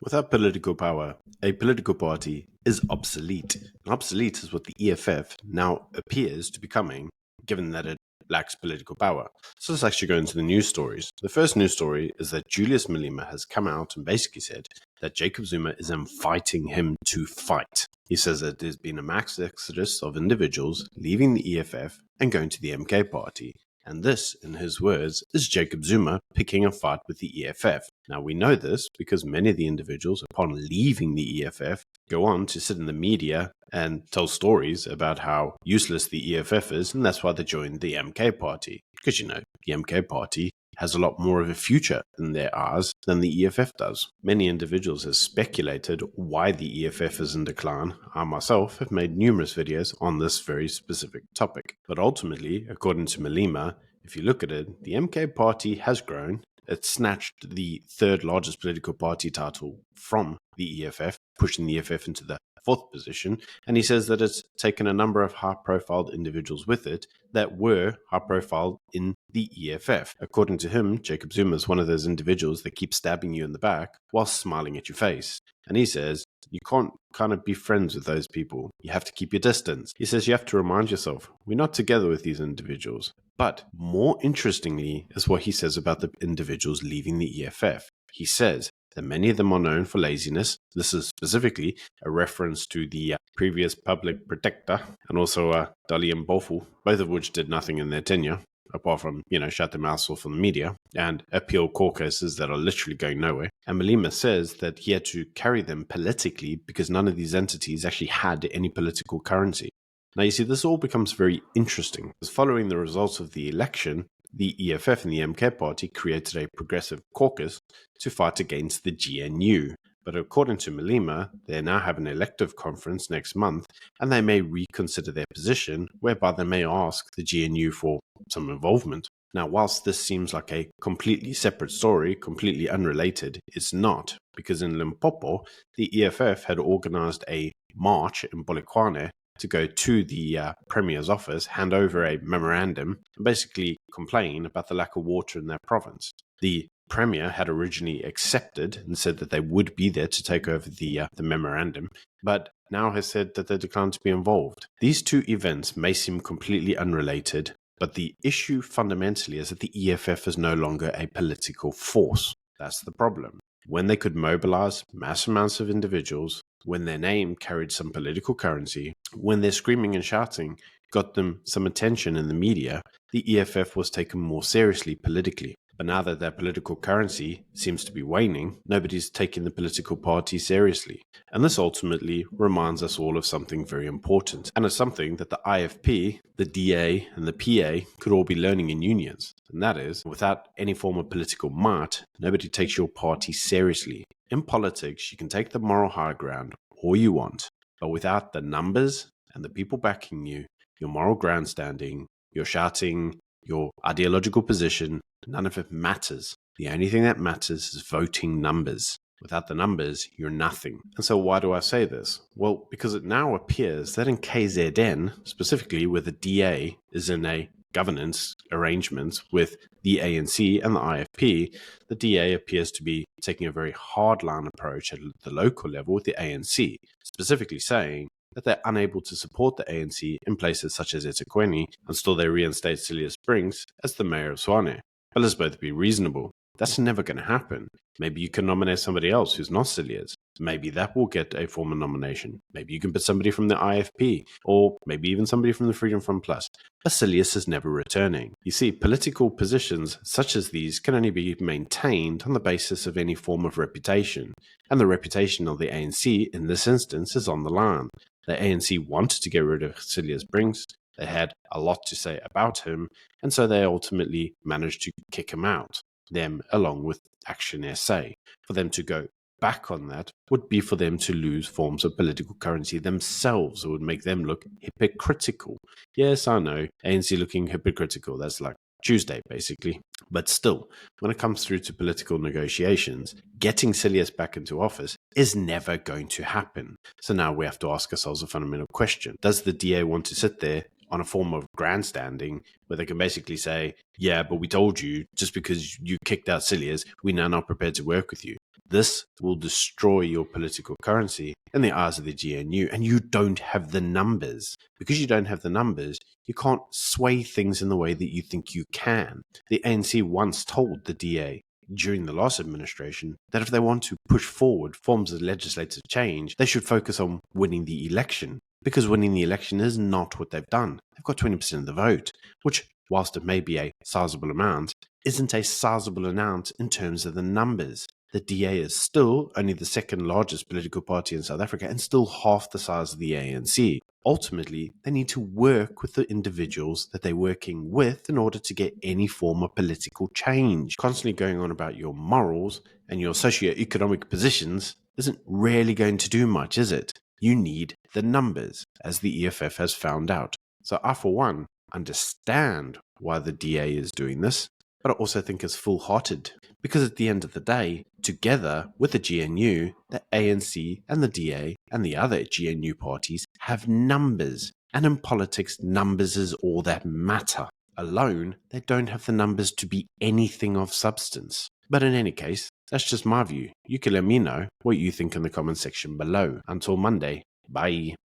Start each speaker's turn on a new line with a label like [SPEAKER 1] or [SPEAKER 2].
[SPEAKER 1] Without political power, a political party is obsolete. And obsolete is what the EFF now appears to be becoming, given that it lacks political power. So let's actually go into the news stories. The first news story is that Julius Malema has come out and basically said that Jacob Zuma is inviting him to fight. He says that there's been a mass exodus of individuals leaving the EFF and going to the MK party. And this, in his words, is Jacob Zuma picking a fight with the EFF. Now, we know this because many of the individuals, upon leaving the EFF, go on to sit in the media and tell stories about how useless the EFF is, and that's why they joined the MK party. Because, the MK party has a lot more of a future in their eyes than the EFF does. Many individuals have speculated why the EFF is in decline. I myself have made numerous videos on this very specific topic. But ultimately, according to Malema, if you look at it, the MK party has grown. It snatched the third largest political party title from the EFF, pushing the EFF into the fourth position, and he says that it's taken a number of high-profile individuals with it that were high-profile in the EFF. According to him, Jacob Zuma is one of those individuals that keep stabbing you in the back while smiling at your face. And he says, you can't kind of be friends with those people. You have to keep your distance. He says you have to remind yourself, we're not together with these individuals. But more interestingly is what he says about the individuals leaving the EFF. He says that many of them are known for laziness. This is specifically a reference to the previous public protector and also Dali and Bofu, both of which did nothing in their tenure, apart from, shut their mouths off on the media and appeal court cases that are literally going nowhere. And Malema says that he had to carry them politically because none of these entities actually had any political currency. Now, you see, this all becomes very interesting because following the results of the election, the EFF and the MK party created a progressive caucus to fight against the GNU. But according to Malema, they now have an elective conference next month and they may reconsider their position, whereby they may ask the GNU for some involvement. Now, whilst this seems like a completely separate story, completely unrelated, it's not, because in Limpopo, the EFF had organized a march in Polokwane to go to the Premier's office, hand over a memorandum, and basically complain about the lack of water in their province. The Premier had originally accepted and said that they would be there to take over the memorandum, but now has said that they declined to be involved. These two events may seem completely unrelated, but the issue fundamentally is that the EFF is no longer a political force. That's the problem. When they could mobilize mass amounts of individuals, when their name carried some political currency, when their screaming and shouting got them some attention in the media, the EFF was taken more seriously politically. But now that their political currency seems to be waning, nobody's taking the political party seriously. And this ultimately reminds us all of something very important, and it's something that the IFP, the DA, and the PA could all be learning in unions. And that is, without any form of political might, nobody takes your party seriously. In politics, you can take the moral high ground all you want, but without the numbers and the people backing you, your moral grandstanding, your shouting, your ideological position, none of it matters. The only thing that matters is voting numbers. Without the numbers, you're nothing. And so why do I say this? Well, because it now appears that in KZN, specifically where the DA is in a governance arrangements with the ANC and the IFP, the DA appears to be taking a very hardline approach at the local level with the ANC, specifically saying that they're unable to support the ANC in places such as eThekwini until they reinstate Celia Springs as the mayor of Swane. But let's both be reasonable. That's never going to happen. Maybe you can nominate somebody else who's not Celia's. Maybe that will get a formal nomination. Maybe you can put somebody from the IFP, or maybe even somebody from the Freedom Front Plus. But Celius is never returning. You see, political positions such as these can only be maintained on the basis of any form of reputation. And the reputation of the ANC in this instance is on the line. The ANC wanted to get rid of Celia Springs. They had a lot to say about him, and so they ultimately managed to kick him out, them along with Action SA. For them to go back on that would be for them to lose forms of political currency themselves. It would make them look hypocritical. Yes, I know, ANC looking hypocritical, that's like Tuesday, basically. But still, when it comes through to political negotiations, getting Celius back into office is never going to happen. So now we have to ask ourselves a fundamental question. Does the DA want to sit there on a form of grandstanding where they can basically say, yeah, but we told you, just because you kicked out Celius, we're now not prepared to work with you? This will destroy your political currency in the eyes of the GNU, and you don't have the numbers. Because you don't have the numbers, you can't sway things in the way that you think you can. The ANC once told the DA during the last administration that if they want to push forward forms of legislative change, they should focus on winning the election, because winning the election is not what they've done. They've got 20% of the vote, which, whilst it may be a sizable amount, isn't a sizable amount in terms of the numbers. The DA is still only the second largest political party in South Africa and still half the size of the ANC. Ultimately, they need to work with the individuals that they're working with in order to get any form of political change. Constantly going on about your morals and your socio-economic positions isn't really going to do much, is it? You need the numbers, as the EFF has found out. So I, for one, understand why the DA is doing this, but I also think it's foolhardy. Because at the end of the day, together with the GNU, the ANC and the DA and the other GNU parties have numbers. And in politics, numbers is all that matter. Alone, they don't have the numbers to be anything of substance. But in any case, that's just my view. You can let me know what you think in the comment section below. Until Monday, bye.